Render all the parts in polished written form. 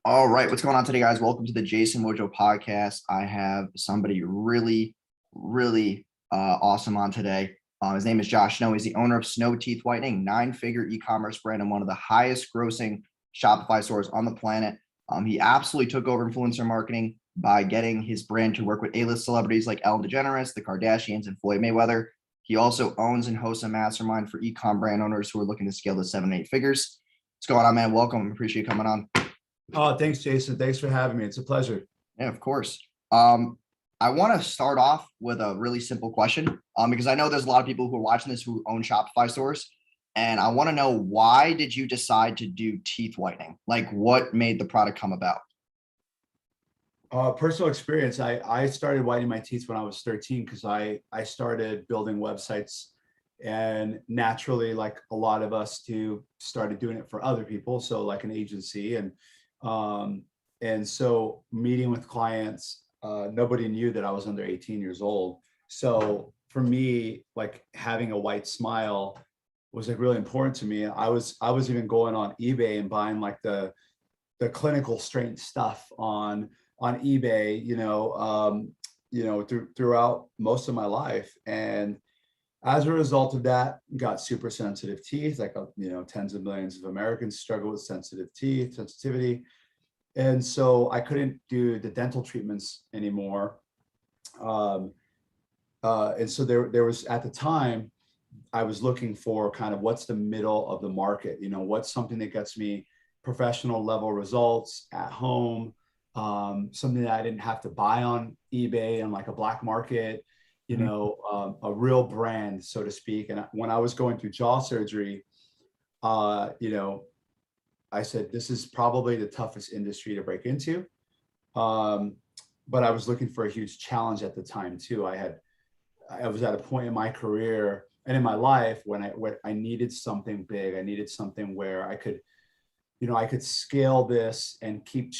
All right, what's going on today, guys? Welcome to the Jason Mojo podcast. I have somebody really awesome on today. His name is Josh Snow. He's the owner of Snow Teeth Whitening, nine-figure e-commerce brand and one of the highest grossing Shopify stores on the planet. He absolutely took over influencer marketing by getting his brand to work with A-list celebrities like Ellen DeGeneres, the Kardashians, and Floyd Mayweather. He also owns and hosts a mastermind for e-com brand owners who are looking to scale to 7-8 figures. What's going on, man? Welcome. Appreciate you coming on. Oh, thanks, Jason. Thanks for having me. It's a pleasure. Yeah, of course. I want to start off with a really simple question, because I know there's a lot of people who are watching this who own Shopify stores, and I want to know, why did you decide to do teeth whitening? Like, what made the product come about? Personal experience. I started whitening my teeth when I was 13 because I started building websites, and naturally, like a lot of us do, started doing it for other people. So like an agency, and so meeting with clients, nobody knew that I was under 18 years old. So for me, like having a white smile was like really important to me. I was even going on eBay and buying like the clinical strength stuff on eBay, throughout most of my life. And as a result of that, got super sensitive teeth. Like, tens of millions of Americans struggle with sensitive teeth, sensitivity. And so I couldn't do the dental treatments anymore. And so there was, at the time, I was looking for kind of what's the middle of the market, what's something that gets me professional level results at home, something that I didn't have to buy on eBay and like a black market, a real brand, so to speak. And when I was going through jaw surgery, I said, this is probably the toughest industry to break into. But I was looking for a huge challenge at the time too. I was at a point in my career and in my life when I needed something big. I needed something where I could scale this and keep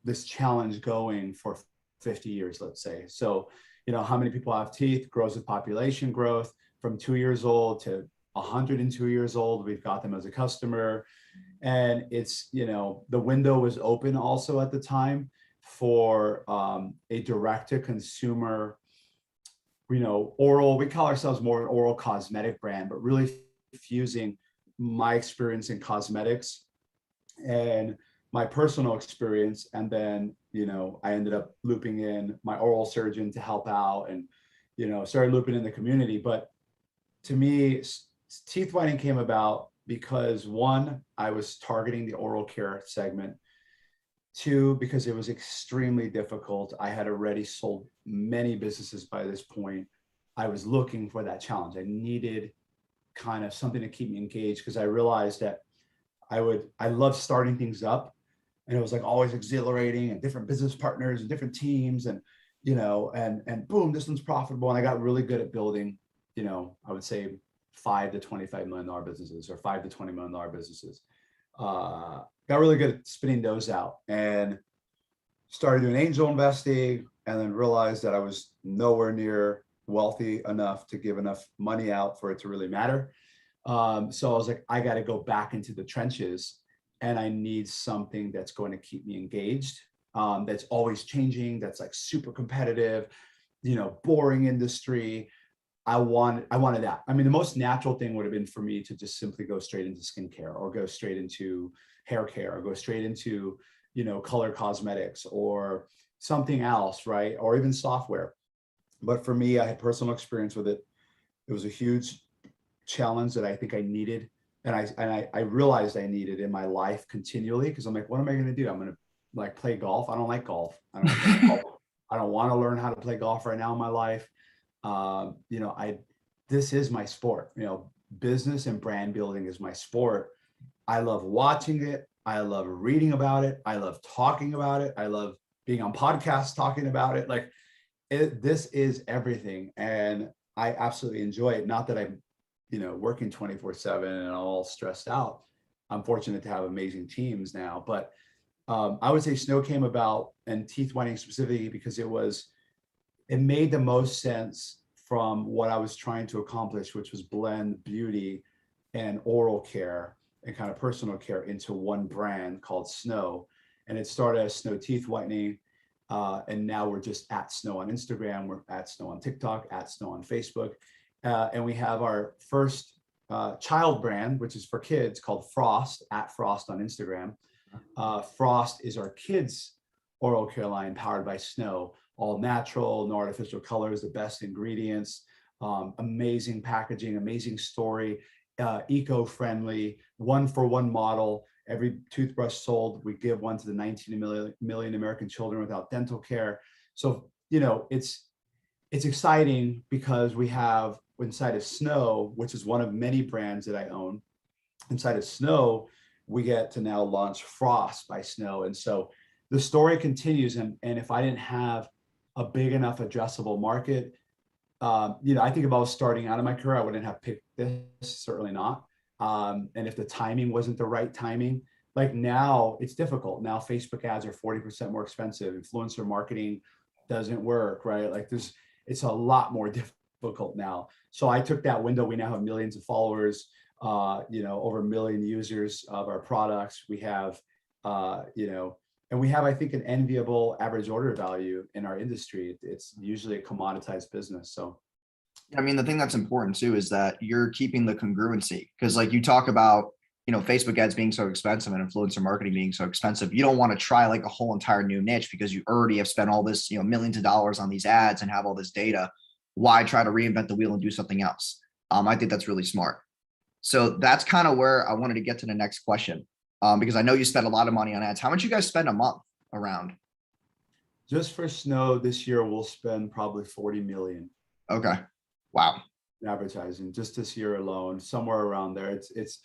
this challenge going for 50 years, let's say. So, how many people have teeth grows with population growth. From 2 years old to 102 years old, we've got them as a customer. And it's, the window was open also at the time for a direct to consumer, oral, we call ourselves more an oral cosmetic brand, but really fusing my experience in cosmetics and my personal experience. And then, I ended up looping in my oral surgeon to help out and, started looping in the community. But to me, teeth whitening came about because, one, I was targeting the oral care segment. Two, because it was extremely difficult. I had already sold many businesses by this point. I was looking for that challenge. I needed kind of something to keep me engaged because I realized that I love starting things up, and it was like always exhilarating, and different business partners and different teams, and and boom, this one's profitable. And I got really good at building, I would say $5 to $25 million businesses, or $5 to $20 million businesses. Got really good at spinning those out, and started doing angel investing, and then realized that I was nowhere near wealthy enough to give enough money out for it to really matter. So I was like, I got to go back into the trenches, and I need something that's going to keep me engaged, that's always changing, that's like super competitive, boring industry. I wanted that. I mean, the most natural thing would have been for me to just simply go straight into skincare, or go straight into hair care, or go straight into, color cosmetics or something else, right? Or even software. But for me, I had personal experience with it. It was a huge challenge that I think I needed. And I realized I needed in my life continually, because I'm like, what am I going to do? I'm going to like play golf. I don't like golf. I don't play golf. I don't want to learn how to play golf right now in my life. This is my sport. Business and brand building is my sport. I love watching it. I love reading about it. I love talking about it. I love being on podcasts talking about it. Like, this is everything, and I absolutely enjoy it. Not that I'm, working 24/7 and all stressed out. I'm fortunate to have amazing teams now, but I would say Snow came about, and teeth whitening specifically, because it made the most sense from what I was trying to accomplish, which was blend beauty and oral care and kind of personal care into one brand called Snow. and it started as Snow Teeth Whitening. And now we're just at Snow on Instagram, we're at Snow on TikTok, at Snow on Facebook. And we have our first child brand, which is for kids, called Frost, at Frost on Instagram. Frost is our kids' oral care line powered by Snow, all natural, no artificial colors, the best ingredients, amazing packaging, amazing story, eco-friendly, 1-for-1 model. Every toothbrush sold, we give one to the 19 million American children without dental care. So, you know, it's exciting because we have inside of Snow, which is one of many brands that I own, inside of Snow, we get to now launch Frost by Snow. And so the story continues. And if I didn't have a big enough addressable market, you know, I think if I was starting out in my career, I wouldn't have picked this, certainly not. And if the timing wasn't the right timing, like now it's difficult. Now Facebook ads are 40% more expensive. Influencer marketing doesn't work, right? Like it's a lot more difficult now. So I took that window. We now have millions of followers, you know, over 1 million users of our products. We have, you know, and we have, I think, an enviable average order value in our industry. It's usually a commoditized business. So, I mean, the thing that's important too is that you're keeping the congruency, because like you talk about, you know, Facebook ads being so expensive and influencer marketing being so expensive. You don't want to try like a whole entire new niche because you already have spent all this, you know, millions of dollars on these ads and have all this data. Why try to reinvent the wheel and do something else? I think that's really smart. So that's kind of where I wanted to get to the next question. Because I know you spend a lot of money on ads. How much you guys spend a month around? just for Snow this year, we'll spend probably 40 million Okay. Wow. in advertising just this year alone, somewhere around there. It's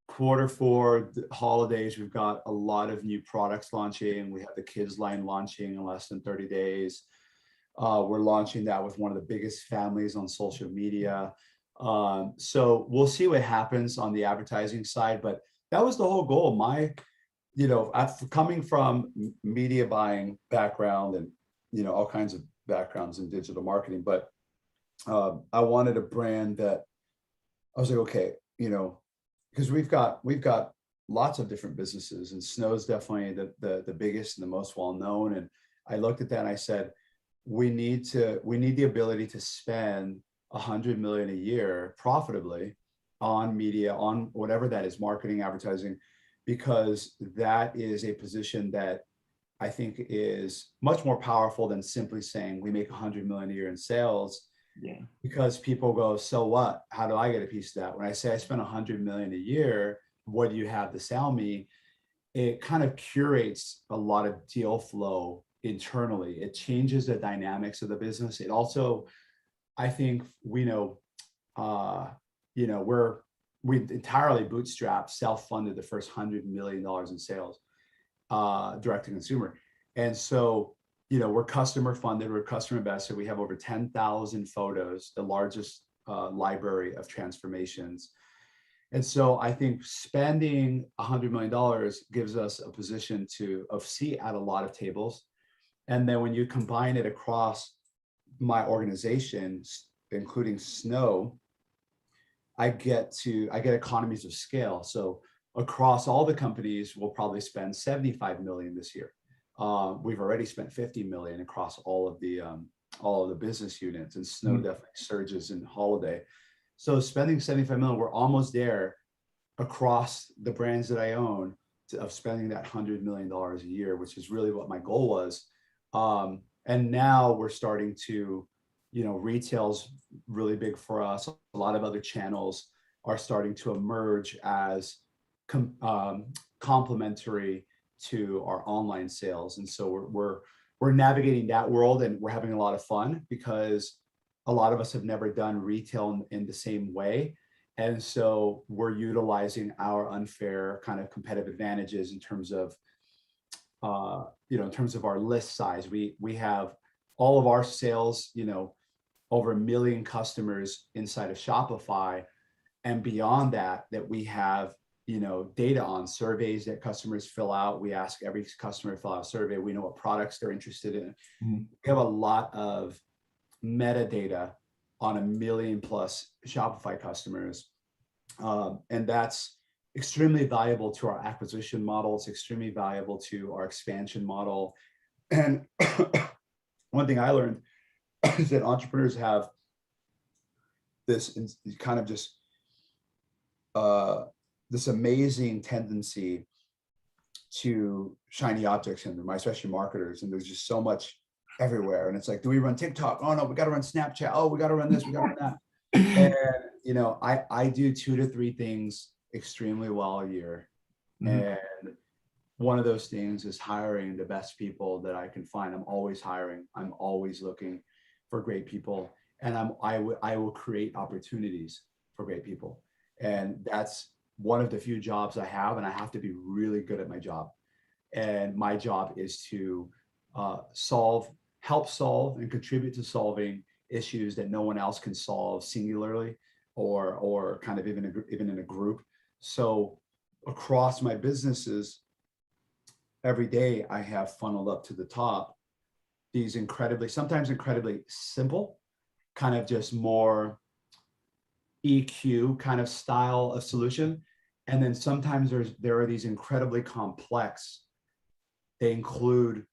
Q4 holidays. We've got a lot of new products launching. We have the kids line launching in less than 30 days. We're launching that with one of the biggest families on social media. So we'll see what happens on the advertising side, but that was the whole goal. Coming from media buying background and, all kinds of backgrounds in digital marketing, but I wanted a brand that I was like, okay, because we've got lots of different businesses, and Snow's definitely the biggest and the most well-known. And I looked at that and I said, we need the ability to spend 100 million a year profitably on media, on whatever that is, marketing, advertising, because that is a position that I think is much more powerful than simply saying we make 100 million a year in sales. Yeah. Because people go, so what? How do I get a piece of that? When I say I spend 100 million a year, what do you have to sell me? It kind of curates a lot of deal flow internally. It changes the dynamics of the business. It also, I think, we entirely bootstrapped, self-funded the first $100 million in sales, direct to consumer. And so, we're customer funded, we're customer invested. We have over 10,000 photos, the largest library of transformations. And so I think spending $100 million gives us a position of seat at a lot of tables. And then when you combine it across my organization, including Snow, I get economies of scale. So across all the companies, we'll probably spend 75 million this year. We've already spent 50 million across all of the business units, and Snow definitely surges in holiday. So spending 75 million, we're almost there across the brands that I own of spending that $100 million a year, which is really what my goal was. And now we're starting to, retail's really big for us. A lot of other channels are starting to emerge as complementary to our online sales. And so we're navigating that world, and we're having a lot of fun because a lot of us have never done retail in the same way. And so we're utilizing our unfair kind of competitive advantages in terms of our list size. We have all of our sales, over 1 million customers inside of Shopify, and beyond that we have, data on surveys that customers fill out. We ask every customer to fill out a survey. We know what products they're interested in. Mm-hmm. We have a lot of metadata on 1 million plus Shopify customers. And that's extremely valuable to our acquisition model. It's extremely valuable to our expansion model. And one thing I learned is that entrepreneurs have this kind of just this amazing tendency to shiny object syndrome, especially marketers. And there's just so much everywhere. And it's like, do we run TikTok? Oh no, we got to run Snapchat. Oh, we got to run this, we got to run that. And I do 2 to 3 things extremely well a year. And one of those things is hiring the best people that I can find. I'm always hiring. I'm always looking for great people. And I will create opportunities for great people. And that's one of the few jobs I have, and I have to be really good at my job. And my job is to help solve and contribute to solving issues that no one else can solve singularly or kind of even in a group. So across my businesses, every day I have funneled up to the top these sometimes incredibly simple, kind of just more EQ kind of style of solution. And then sometimes there are these incredibly complex. They include,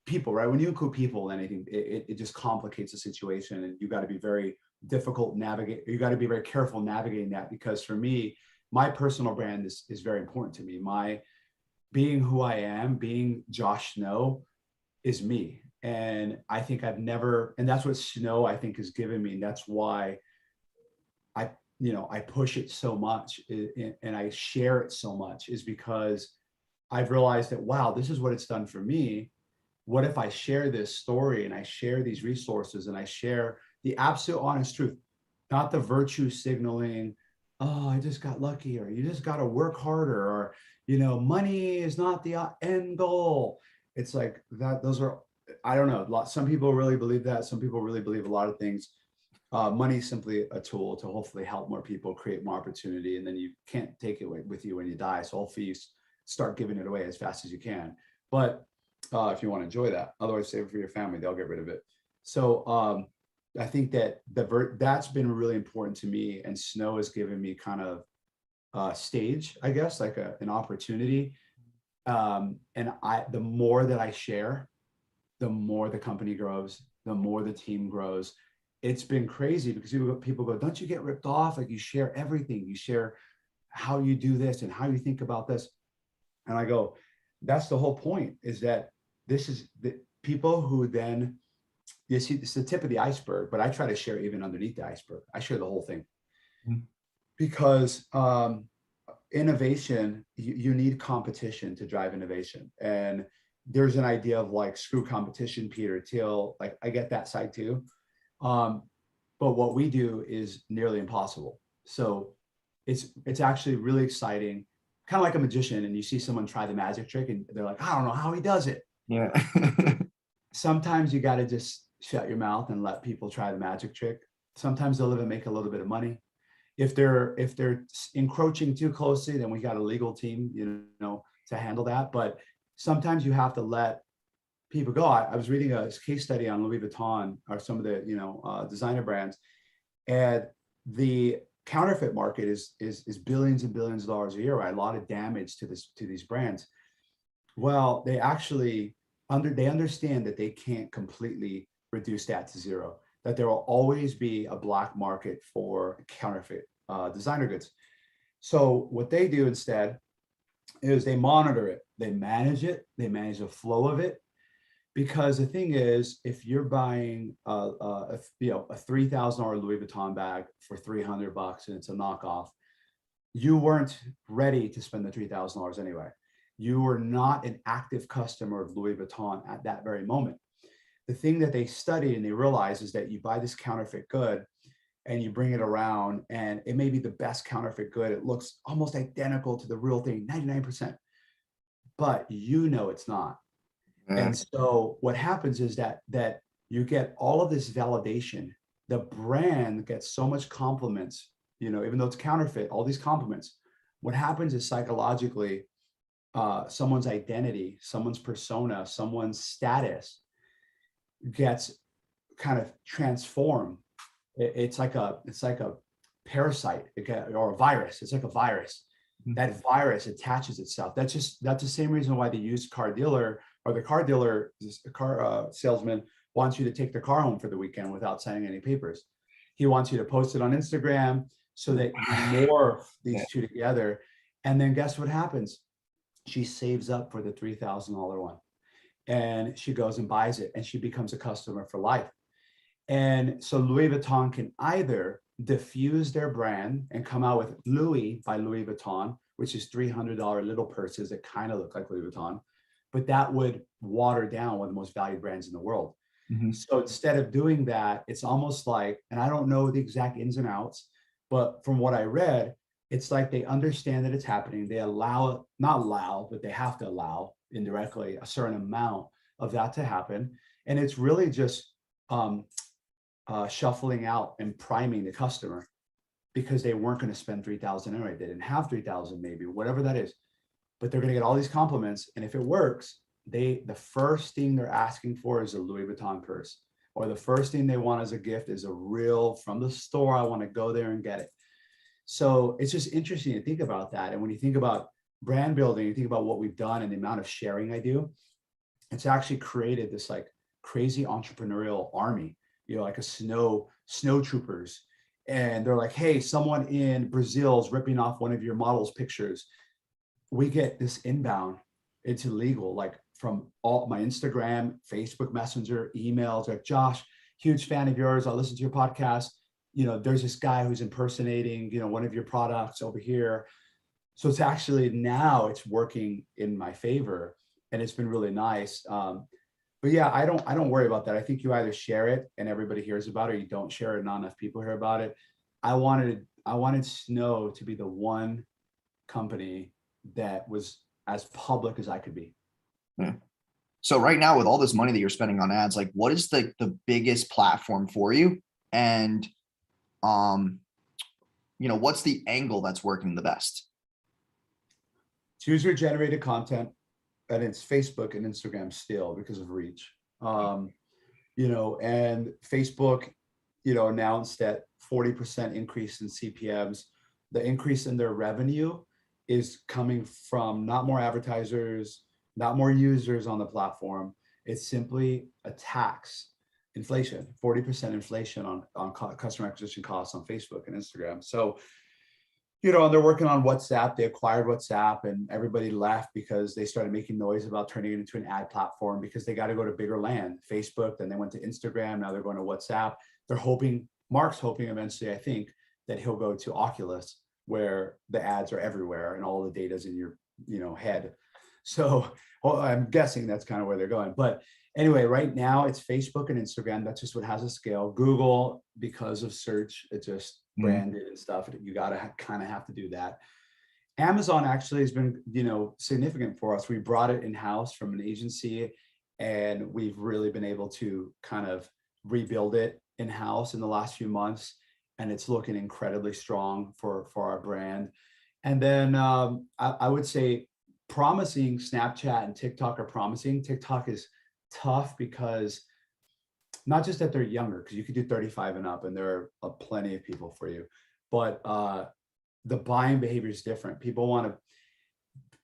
people, right? When you include people in anything, it just complicates the situation, and you got to be very difficult navigate. You got to be very careful navigating that, because for me, my personal brand is very important to me. My being who I am, being Josh Snow, is me. And I think and that's what Snow, I think, has given me. And that's why I push it so much and I share it so much, is because I've realized that, wow, this is what it's done for me. What if I share this story and I share these resources and I share the absolute honest truth, not the virtue signaling, oh, I just got lucky, or you just got to work harder, or, money is not the end goal. It's like that. Those are, I don't know. Some people really believe that. Some people really believe a lot of things. Money is simply a tool to hopefully help more people, create more opportunity, and then you can't take it with you when you die. So hopefully you start giving it away as fast as you can. But if you want to enjoy that, otherwise save it for your family, they'll get rid of it. So I think that that's been really important to me, and Snow has given me kind of stage, I guess, like an opportunity. And the more that I share, the more the company grows, the more the team grows. It's been crazy because people go, don't you get ripped off? Like, you share everything. You share how you do this and how you think about this. And I go, that's the whole point, is that this is the people who then, you see, it's the tip of the iceberg, but I try to share even underneath the iceberg. I share the whole thing. Because innovation, you need competition to drive innovation. And there's an idea of like, screw competition, Peter Thiel. Like, I get that side too. But what we do is nearly impossible. So it's actually really exciting, kind of like a magician, and you see someone try the magic trick and they're like, I don't know how he does it. Yeah. Sometimes you got to just shut your mouth and let people try the magic trick. Sometimes they'll even make a little bit of money. If they're encroaching too closely, then we got a legal team, to handle that. But sometimes you have to let people go. I was reading a case study on Louis Vuitton, or some of the designer brands, and the counterfeit market is billions and billions of dollars a year, right? A lot of damage to these brands. Well, they actually they understand that they can't completely reduce that to zero, that there will always be a black market for counterfeit designer goods. So what they do instead is they monitor it, they manage the flow of it. Because the thing is, if you're buying a $3,000 Louis Vuitton bag for $300 and it's a knockoff, you weren't ready to spend the $3,000 anyway. You were not an active customer of Louis Vuitton at that very moment. The thing that they studied and they realized is that you buy this counterfeit good and you bring it around, and it may be the best counterfeit good. It looks almost identical to the real thing, 99%, but it's not. And so what happens is that you get all of this validation. The brand gets so much compliments, even though it's counterfeit, all these compliments. What happens is psychologically, someone's identity, someone's persona, someone's status gets kind of transformed. It's like a parasite or a virus. It's like a virus. Mhm. That virus attaches itself. That's the same reason why the used car dealer or the car dealer, car salesman wants you to take the car home for the weekend without signing any papers. He wants you to post it on Instagram so that you morph Yeah. these two together. And then guess what happens? She saves up for the $3,000 one and she goes and buys it and she becomes a customer for life. And so Louis Vuitton can either diffuse their brand and come out with Louis by Louis Vuitton, which is $300 little purses that kind of look like Louis Vuitton, but that would water down one of the most valued brands in the world. Mhm. So instead of doing that, it's almost like, and I don't know the exact ins and outs, but from what I read, it's like they understand that it's happening. They allow, not allow, but they have to allow indirectly a certain amount of that to happen. And it's really just shuffling out and priming the customer because they weren't going to spend 3,000 anyway. They didn't have 3,000, maybe whatever that is, but they're going to get all these compliments. And if it works, the first thing they're asking for is a Louis Vuitton purse, or the first thing they want as a gift is a real from the store. I want to go there and get it. So it's just interesting to think about that. And when you think about brand building, you think about what we've done and the amount of sharing I do, it's actually created this like crazy entrepreneurial army, like a snow troopers. And they're like, hey, someone in Brazil is ripping off one of your model's pictures. We get this inbound into legal, like from all my Instagram, Facebook Messenger, emails, like, Josh, huge fan of yours. I'll listen to your podcast. There's this guy who's impersonating, one of your products over here. So it's actually now it's working in my favor and it's been really nice. But yeah, I don't worry about that. I think you either share it and everybody hears about it, or you don't share it and not enough people hear about it. I wanted Snow to be the one company that was as public as I could be. Yeah. So right now, with all this money that you're spending on ads, like what is the biggest platform for you? And what's the angle that's working the best? It's user-generated content, and it's Facebook and Instagram still because of reach. And Facebook, announced that 40% increase in CPMs. The increase in their revenue is coming from not more advertisers, not more users on the platform. It's simply a tax, inflation, 40% inflation on customer acquisition costs on Facebook and Instagram. So, and they're working on WhatsApp. They acquired WhatsApp and everybody left because they started making noise about turning it into an ad platform because they got to go to bigger land. Facebook, then they went to Instagram. Now they're going to WhatsApp. Mark's hoping eventually, I think, that he'll go to Oculus, where the ads are everywhere and all the data's in your, head. So I'm guessing that's kind of where they're going. But anyway, right now it's Facebook and Instagram. That's just what has a scale. Google, because of search, it just branded and stuff. You got to kind of have to do that. Amazon actually has been, significant for us. We brought it in-house from an agency and we've really been able to kind of rebuild it in-house in the last few months. And it's looking incredibly strong for our brand. And then I would say promising Snapchat and TikTok are promising. TikTok is tough because not just that they're younger, because you could do 35 and up and there are plenty of people for you, but the buying behavior is different.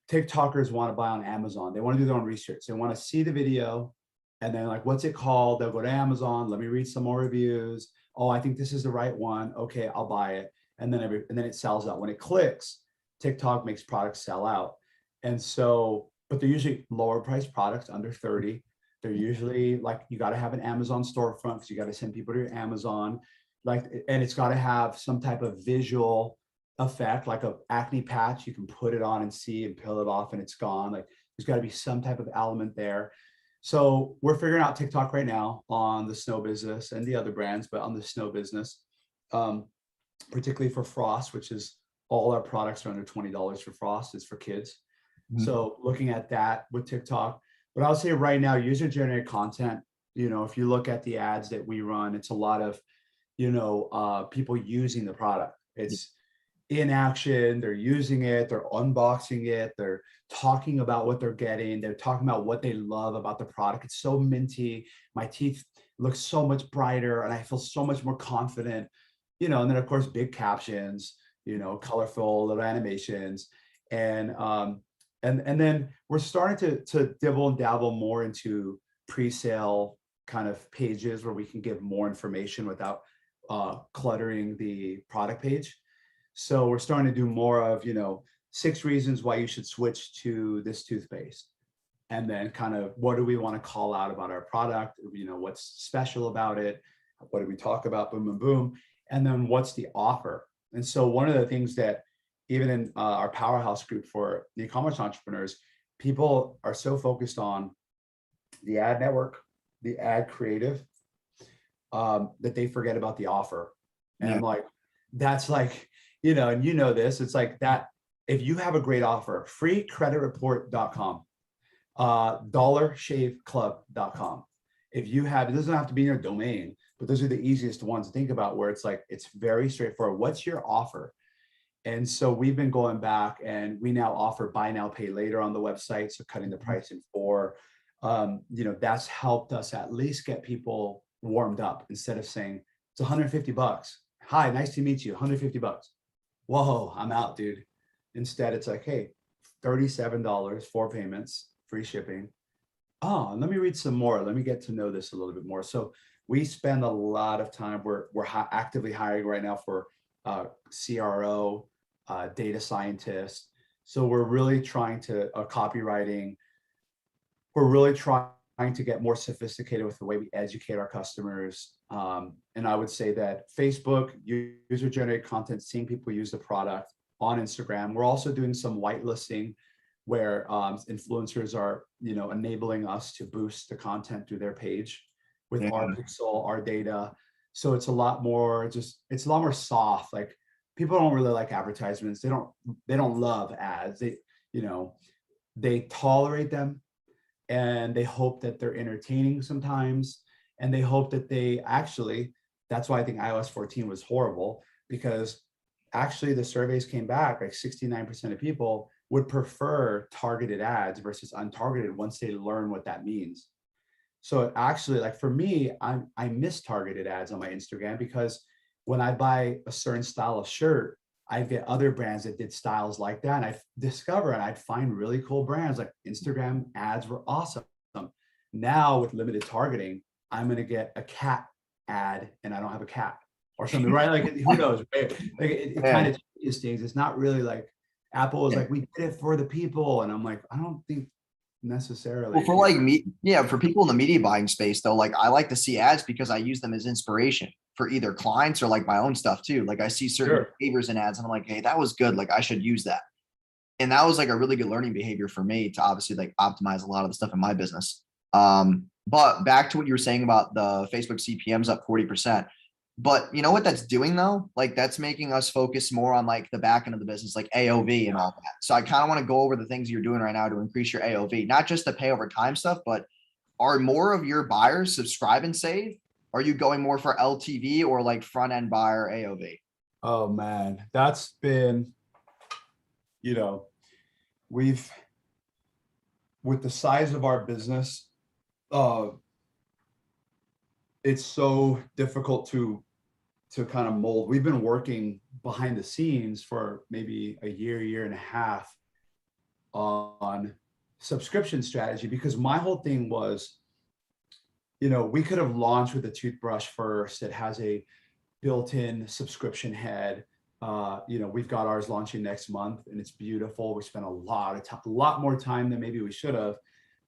TikTokers want to buy on Amazon. They want to do their own research. They want to see the video and then like, what's it called? They'll go to Amazon. Let me read some more reviews. Oh, I think this is the right one. Okay, I'll buy it. And then it sells out. When it clicks, TikTok makes products sell out. And so, but they're usually lower priced products under 30. They're usually like, you got to have an Amazon storefront because you got to send people to your Amazon. And it's got to have some type of visual effect, like a acne patch. You can put it on and see and peel it off and it's gone. Like there's got to be some type of element there. So we're figuring out TikTok right now on the Snow business and the other brands, but on the Snow business, particularly for Frost, which is all our products are under $20 for Frost. It's for kids. So looking at that with TikTok, but I'll say right now, user-generated content, if you look at the ads that we run, it's a lot of, people using the product. It's in action, they're using it, they're unboxing it, they're talking about what they're getting, they're talking about what they love about the product. It's so minty, my teeth look so much brighter and I feel so much more confident. and then of course, big captions, colorful little animations. And and then we're starting to dibble and dabble more into pre-sale kind of pages where we can give more information without cluttering the product page. So we're starting to do more of, 6 reasons why you should switch to this toothpaste. And then kind of what do we want to call out about our product? What's special about it? What do we talk about? Boom, boom, boom. And then what's the offer? And so one of the things that even in our powerhouse group for e-commerce entrepreneurs, people are so focused on the ad network, the ad creative, that they forget about the offer. And Yeah. like, that's like, and this, it's like that. If you have a great offer, freecreditreport.com, dollarshaveclub.com. If you have, it doesn't have to be in your domain, but those are the easiest ones to think about, where it's like, it's very straightforward. What's your offer? And so we've been going back, and we now offer buy now, pay later on the website. So cutting the price in 4, that's helped us at least get people warmed up, instead of saying it's $150. Hi, nice to meet you. $150. Whoa, I'm out, dude. Instead, it's like, hey, $37, 4 payments, free shipping. Oh, and let me read some more. Let me get to know this a little bit more. So we spend a lot of time. We're actively hiring right now for CRO, data scientist. So we're really trying to copywriting. We're really trying to get more sophisticated with the way we educate our customers. And I would say that Facebook, user-generated content, seeing people use the product on Instagram. We're also doing some whitelisting, where influencers are, enabling us to boost the content through their page with our pixel, our data. So it's a lot more it's a lot more soft. Like, people don't really like advertisements. They don't love ads. They tolerate them, and they hope that they're entertaining sometimes. And they hope that that's why I think iOS 14 was horrible, because actually the surveys came back, like 69% of people would prefer targeted ads versus untargeted once they learn what that means. So it actually, like, for me, I miss targeted ads on my Instagram, because when I buy a certain style of shirt, I get other brands that did styles like that. And I discover, and I'd find really cool brands. Like, Instagram ads were awesome. Now with limited targeting, I'm going to get a cat ad and I don't have a cat or something, right? Like, who knows? Right? Like, it kind of changes things. It's not really like Apple is like, we did it for the people. And I'm like, I don't think necessarily. Well, for like me, yeah, for people in the media buying space though, like, I like to see ads because I use them as inspiration for either clients or like my own stuff too. Like, I see certain behaviors in ads and I'm like, hey, that was good. Like, I should use that. And that was like a really good learning behavior for me to obviously like optimize a lot of the stuff in my business. But back to what you were saying about the Facebook CPMs up 40%. But you know what that's doing though? Like, that's making us focus more on like the back end of the business, like AOV and all that. So I kind of want to go over the things you're doing right now to increase your AOV, not just the pay over time stuff, but are more of your buyers subscribe and save? Are you going more for LTV or like front end buyer AOV? Oh man, that's been, we've, with the size of our business, it's so difficult to kind of mold. We've been working behind the scenes for maybe a year and a half on subscription strategy, because my whole thing was, we could have launched with a toothbrush first that has a built-in subscription head. We've got ours launching next month and it's beautiful. We spent a lot more time than maybe we should have,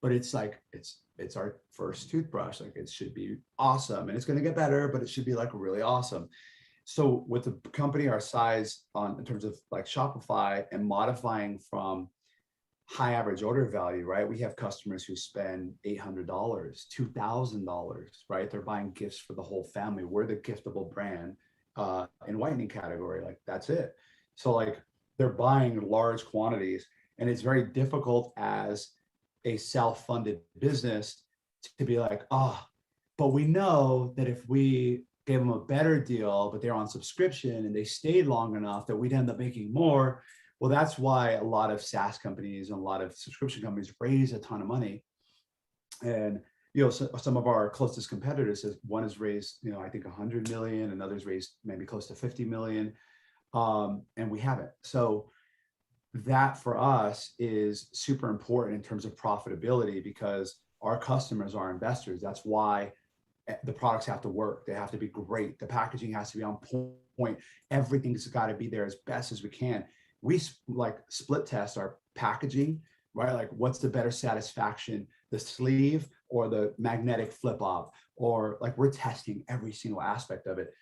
but it's like, it's our first toothbrush. Like, it should be awesome, and it's going to get better, but it should be like really awesome. So with a company our size, in terms of like Shopify, and modifying from high average order value, right? We have customers who spend $800, $2,000, right? They're buying gifts for the whole family. We're the giftable brand in whitening category. Like, that's it. So like, they're buying large quantities, and it's very difficult as a self-funded business to be like, but we know that if we gave them a better deal, but they're on subscription and they stayed long enough, that we'd end up making more. Well, that's why a lot of SaaS companies and a lot of subscription companies raise a ton of money. And some of our closest competitors, one has raised, I think 100 million, another's raised maybe close to 50 million. And we haven't. So that for us is super important in terms of profitability, because our customers are investors. That's why the products have to work. They have to be great. The packaging has to be on point. Everything's got to be there as best as we can. We like split test our packaging, right? Like, what's the better satisfaction, the sleeve or the magnetic flip off? Or like, we're testing every single aspect of it.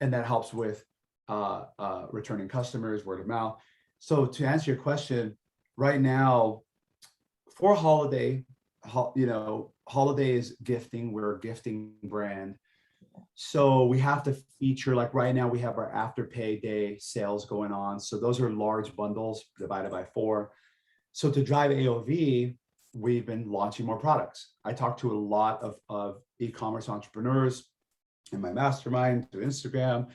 And that helps with returning customers, word of mouth. So to answer your question, right now for holiday, holiday is gifting. We're a gifting brand. So we have to feature, like right now we have our Afterpay Day sales going on. So those are large bundles divided by 4. So to drive AOV, we've been launching more products. I talk to a lot of e-commerce entrepreneurs in my mastermind through Instagram,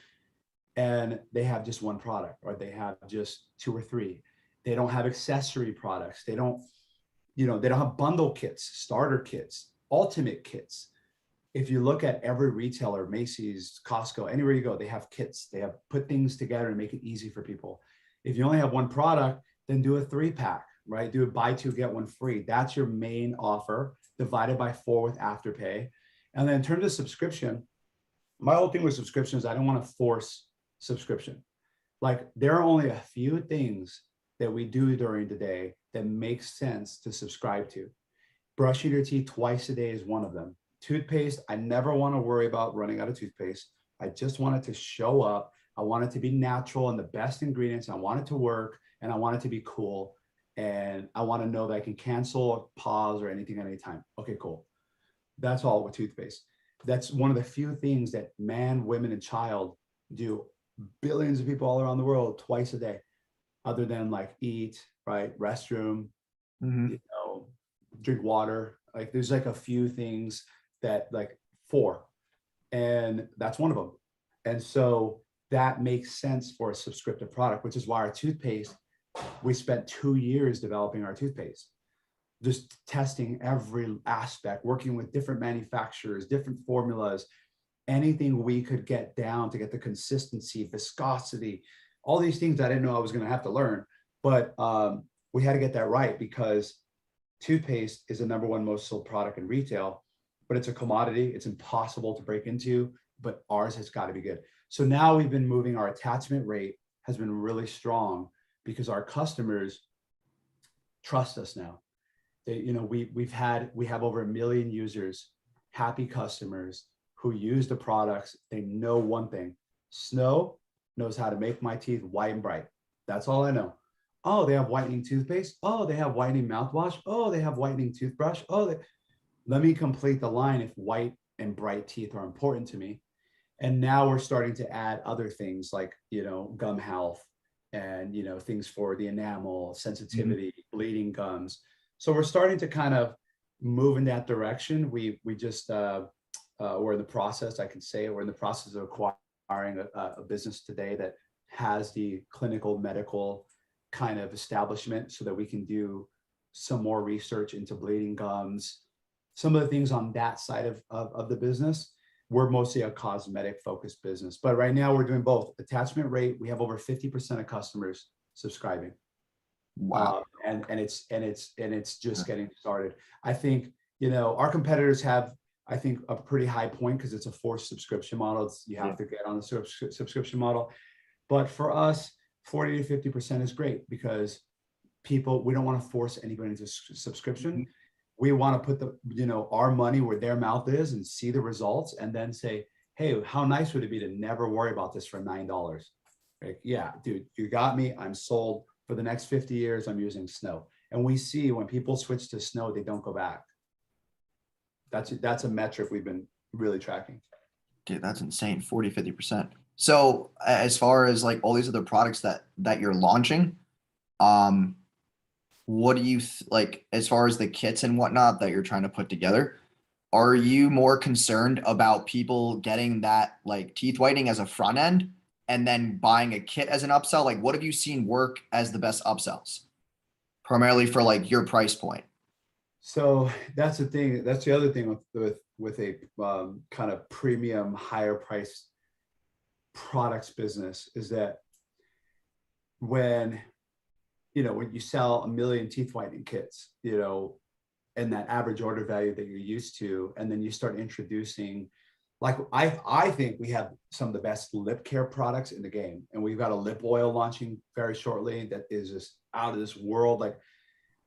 and they have just one product, or they have just 2 or 3. They don't have accessory products. They don't have bundle kits, starter kits, ultimate kits. If you look at every retailer, Macy's, Costco, anywhere you go, they have kits. They have put things together and make it easy for people. If you only have one product, then do a 3-pack, right? Do a buy 2, get 1 free. That's your main offer, divided by 4 with Afterpay. And then in terms of subscription, my whole thing with subscription is I don't want to force subscription. Like, there are only a few things that we do during the day that makes sense to subscribe to. Brushing your teeth twice a day is one of them. Toothpaste, I never want to worry about running out of toothpaste. I just want it to show up. I want it to be natural and the best ingredients. I want it to work, and I want it to be cool. And I want to know that I can cancel or pause or anything at any time. Okay, cool. That's all with toothpaste. That's one of the few things that man, women, and child do. Billions of people all around the world twice a day, other than like eat, right? Restroom, drink water. Like, there's like a few things that, like 4, and that's one of them. And so that makes sense for a subscriptive product, which is why our toothpaste, we spent 2 years developing our toothpaste, just testing every aspect, working with different manufacturers, different formulas, anything we could get down to get the consistency, viscosity, all these things I didn't know I was going to have to learn. But we had to get that right, because toothpaste is the #1 most sold product in retail, but it's a commodity. It's impossible to break into, but ours has got to be good. So now we've been moving, our attachment rate has been really strong because our customers trust us now. We have over 1 million users, happy customers who use the products. They know one thing: Snow knows how to make my teeth white and bright. That's all I know. Oh, they have whitening toothpaste. Oh, they have whitening mouthwash. Oh, they have whitening toothbrush. Let me complete the line if white and bright teeth are important to me. And now we're starting to add other things like, gum health and, things for the enamel, sensitivity, bleeding gums. So we're starting to kind of move in that direction. We just, we're in the process, I can say it, we're in the process of acquiring a business today that has the clinical medical kind of establishment so that we can do some more research into bleeding gums, some of the things on that side of the business. We're mostly a cosmetic focused business, but right now we're doing both. Attachment rate, we have over 50% of customers subscribing. Wow. And it's just getting started. I think, our competitors have, I think, a pretty high point because it's a forced subscription model. You have to get on the subscription model. But for us, 40 to 50% is great because we don't want to force anybody into subscription. We want to put our money where their mouth is and see the results, and then say, hey, how nice would it be to never worry about this for $9? Like, yeah, dude, you got me. I'm sold. For the next 50 years, I'm using Snow. And we see when people switch to Snow, they don't go back. That's a metric we've been really tracking. Dude, that's insane. 40, 50%. So as far as like all these other products that you're launching, what do you like as far as the kits and whatnot that you're trying to put together? Are you more concerned about people getting that like teeth whitening as a front end and then buying a kit as an upsell? Like, what have you seen work as the best upsells primarily for like your price point? So that's the thing. That's the other thing with a kind of premium, higher price products business is that when when you sell 1 million teeth whitening kits, and that average order value that you're used to, and then you start introducing, like I think we have some of the best lip care products in the game, and we've got a lip oil launching very shortly that is just out of this world. Like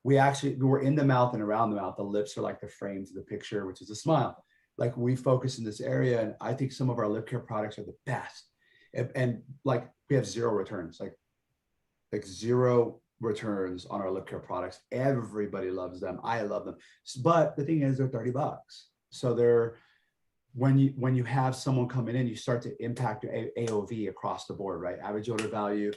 we're in the mouth and around the mouth. The lips are like the frame to the picture, which is a smile. Like we focus in this area, and I think some of our lip care products are the best. And like we have zero returns, like zero returns on our lip care products. Everybody loves them. I love them. But the thing is, they're $30. So they're when you have someone coming in, you start to impact your AOV across the board, right? Average order value.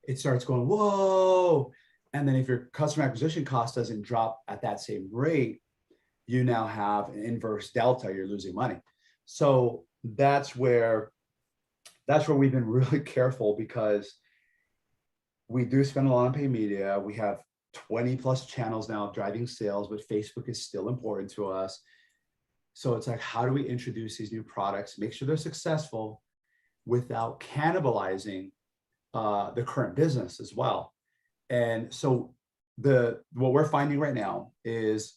It starts going, whoa. And then if your customer acquisition cost doesn't drop at that same rate, you now have an inverse delta, you're losing money. So that's where we've been really careful, because we do spend a lot on paid media. We have 20 plus channels now driving sales, but Facebook is still important to us. So it's like, how do we introduce these new products, make sure they're successful without cannibalizing the current business as well? And so what we're finding right now is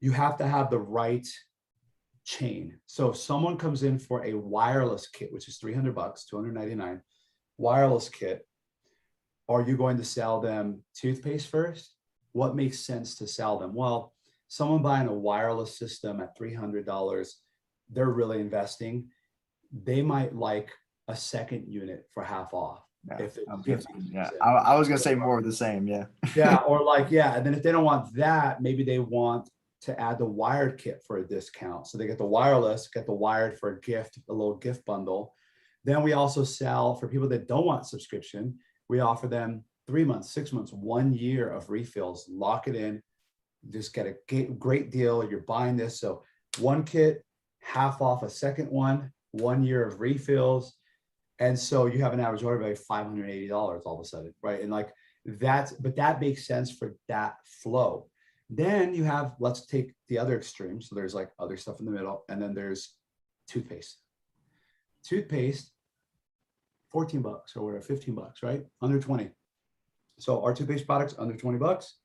you have to have the right chain. So if someone comes in for a wireless kit, which is $300, $299 wireless kit, are you going to sell them toothpaste first? What makes sense to sell them? Well, someone buying a wireless system at $300, they're really investing. They might like a second unit for half off. Yeah, If it, I was gonna say more of the same. Yeah. Yeah, or like, yeah. And then if they don't want that, maybe they want to add the wired kit for a discount. So they get the wireless, get the wired for a gift, a little gift bundle. Then we also sell for people that don't want subscription. We offer them 3 months, 6 months, 1 year of refills. Lock it in. Just get a great deal. You're buying this. So one kit, half off a second one, 1 year of refills. And so you have an average order value of $580 all of a sudden, right? And like but that makes sense for that flow. Then you have, let's take the other extreme. So there's like other stuff in the middle, and then there's toothpaste. Toothpaste, 14 bucks or whatever, 15 bucks, right? Under 20. So our toothpaste products under 20 bucks.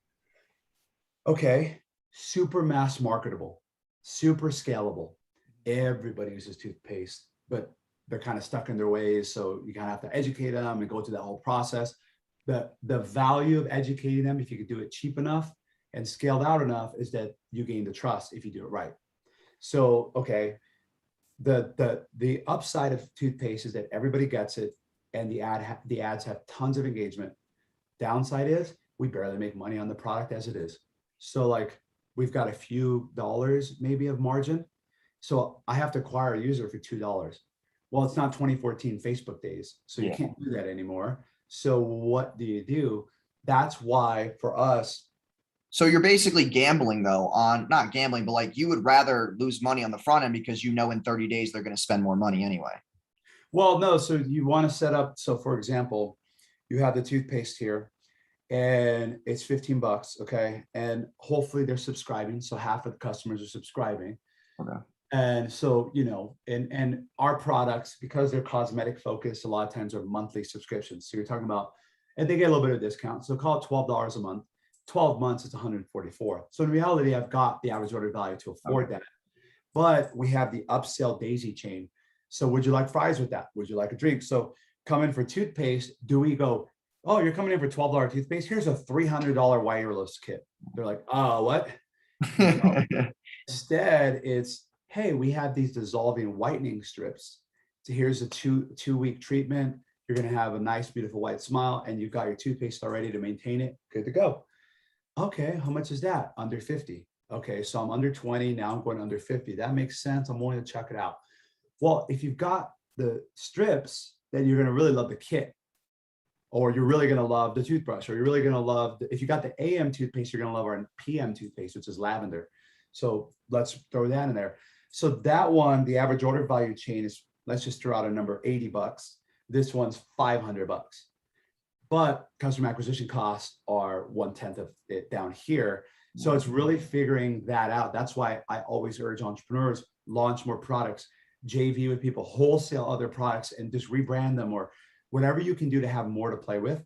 Okay, super mass marketable, super scalable. Everybody uses toothpaste, but they're kind of stuck in their ways. So you kind of have to educate them and go through that whole process. The value of educating them, if you could do it cheap enough and scaled out enough, is that you gain the trust if you do it right. So, okay, the upside of toothpaste is that everybody gets it, and the ads have tons of engagement. Downside is we barely make money on the product as it is. So like we've got a few dollars maybe of margin. So I have to acquire a user for $2. Well, it's not 2014 Facebook days, so you can't do that anymore. So what do? That's why for us. So you're basically gambling though on, not gambling, but like you would rather lose money on the front end because in 30 days they're going to spend more money anyway. Well, no. So you want to set up. So for example, you have the toothpaste here and it's 15 bucks. Okay. And hopefully they're subscribing. So half of the customers are subscribing. Okay. And so, and our products, because they're cosmetic focused, a lot of times are monthly subscriptions. So you're talking about, and they get a little bit of discount. So call it $12 a month, 12 months, it's 144. So in reality, I've got the average order value to afford that. But we have the upsell daisy chain. So would you like fries with that? Would you like a drink? So come in for toothpaste. Do we go, oh, you're coming in for $12 toothpaste? Here's a $300 wireless kit. They're like, oh, what? No. Instead, it's, hey, we have these dissolving whitening strips. So here's a two-week treatment. You're going to have a nice, beautiful white smile, and you've got your toothpaste already to maintain it. Good to go. Okay, how much is that? Under 50. Okay, so I'm under 20. Now I'm going under 50. That makes sense. I'm willing to check it out. Well, if you've got the strips, then you're going to really love the kit, or you're really going to love the toothbrush, or you're really going to love, if you got the AM toothpaste, you're going to love our PM toothpaste, which is lavender. So let's throw that in there. So that one, the average order value chain is, let's just throw out a number, 80 bucks. This one's 500 bucks. but customer acquisition costs are 1/10 of it down here. So it's really figuring that out. That's why I always urge entrepreneurs, launch more products, JV with people, wholesale other products, and just rebrand them, or whatever you can do to have more to play with.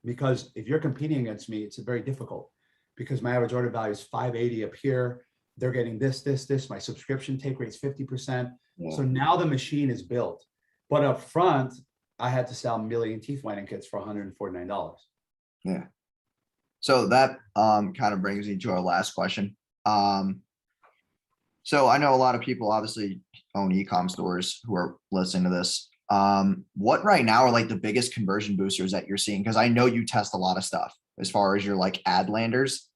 Because if you're competing against me, it's very difficult, because my average order value is 580 up here. They're getting this. My subscription take rate is 50%. Yeah. So now the machine is built. But up front, I had to sell a million teeth whitening kits for $149. Yeah. So that kind of brings me to our last question. So I know a lot of people obviously own e-com stores who are listening to this. What right now are like the biggest conversion boosters that you're seeing? Because I know you test a lot of stuff as far as your like ad landers.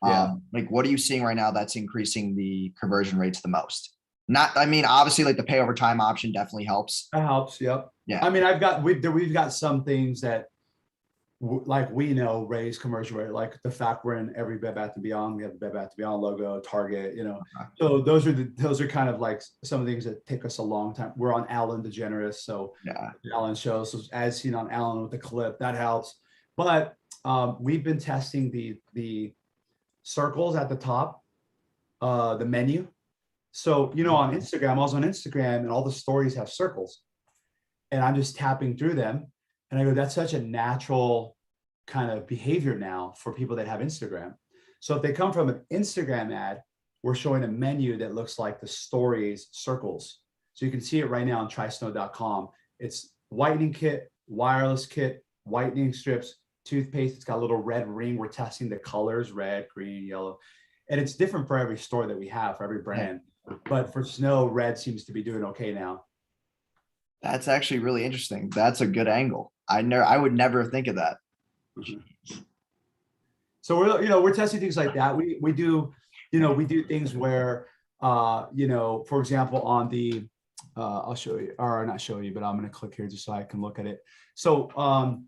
Yeah. Like what are you seeing right now that's increasing the conversion rates the most? Not, I mean, obviously like the pay over time option definitely helps. That helps. Yep. Yeah. I mean, we've got some things that like we know raise conversion rate, like the fact we're in every Bed Bath & Beyond. We have the Bed Bath & Beyond logo, Target, So those are kind of like some of the things that take us a long time. We're on Ellen DeGeneres, so Yeah. Ellen shows, so as seen on Ellen with the clip, that helps. But we've been testing the circles at the top, the menu. So on Instagram, I was on Instagram, and all the stories have circles, and I'm just tapping through them. And I go, that's such a natural kind of behavior now for people that have Instagram. So if they come from an Instagram ad, we're showing a menu that looks like the stories circles. So you can see it right now on trysnow.com. It's whitening kit, wireless kit, whitening strips, toothpaste. It's got a little red ring. We're testing the colors, red, green, yellow. And it's different for every store that we have, for every brand. But for Snow, red seems to be doing okay now. That's actually really interesting. That's a good angle. I would never think of that. So we're testing things like that. We do things where for example, on the I'll show you, or not show you, but I'm going to click here just so I can look at it. So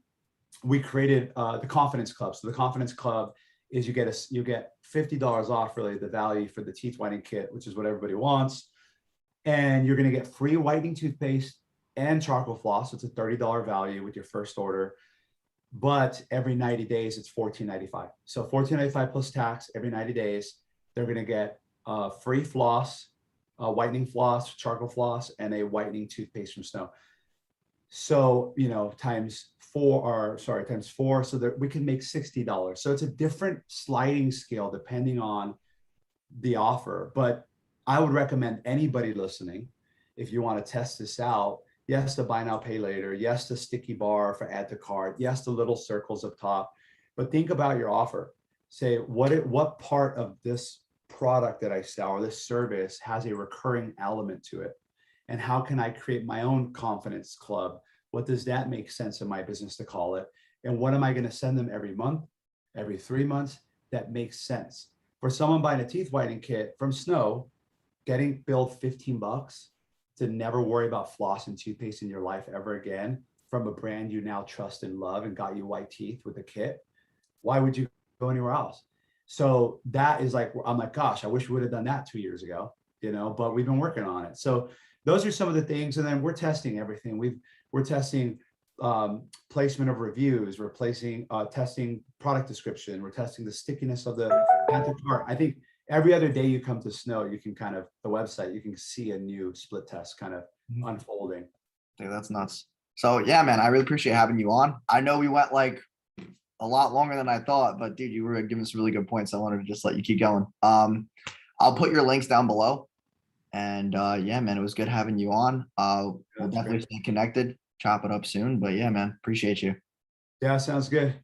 we created the Confidence Club. So the Confidence Club is you get $50 off, really, the value for the teeth whitening kit, which is what everybody wants. And you're going to get free whitening toothpaste and charcoal floss. It's a $30 value with your first order. But every 90 days, it's $14.95. So $14.95 plus tax every 90 days. They're going to get free floss, whitening floss, charcoal floss, and a whitening toothpaste from Snow. So, times four, so that we can make $60. So it's a different sliding scale depending on the offer. But I would recommend anybody listening, if you want to test this out, yes, the buy now, pay later. Yes, the sticky bar for add to cart. Yes, the little circles up top. But think about your offer. Say, what part of this product that I sell or this service has a recurring element to it? And how can I create my own confidence club? What does that make sense in my business to call it? And what am I going to send them every month, every 3 months? That makes sense. For someone buying a teeth whitening kit from Snow, getting billed $15 to never worry about floss and toothpaste in your life ever again from a brand you now trust and love and got you white teeth with a kit, why would you go anywhere else? So that is like, I'm like, gosh, I wish we would have done that 2 years ago, but we've been working on it. So those are some of the things. And then we're testing everything. We're testing placement of reviews. We're testing product description. We're testing the stickiness of the add to cart. I think every other day you come to Snow, you can the website, you can see a new split test kind of unfolding. Dude, that's nuts. So yeah, man, I really appreciate having you on. I know we went like a lot longer than I thought, but dude, you were giving us really good points. I wanted to just let you keep going. I'll put your links down below. And yeah, man, it was good having you on. We'll definitely stay connected, chop it up soon. But yeah, man, appreciate you. Yeah, sounds good. Thank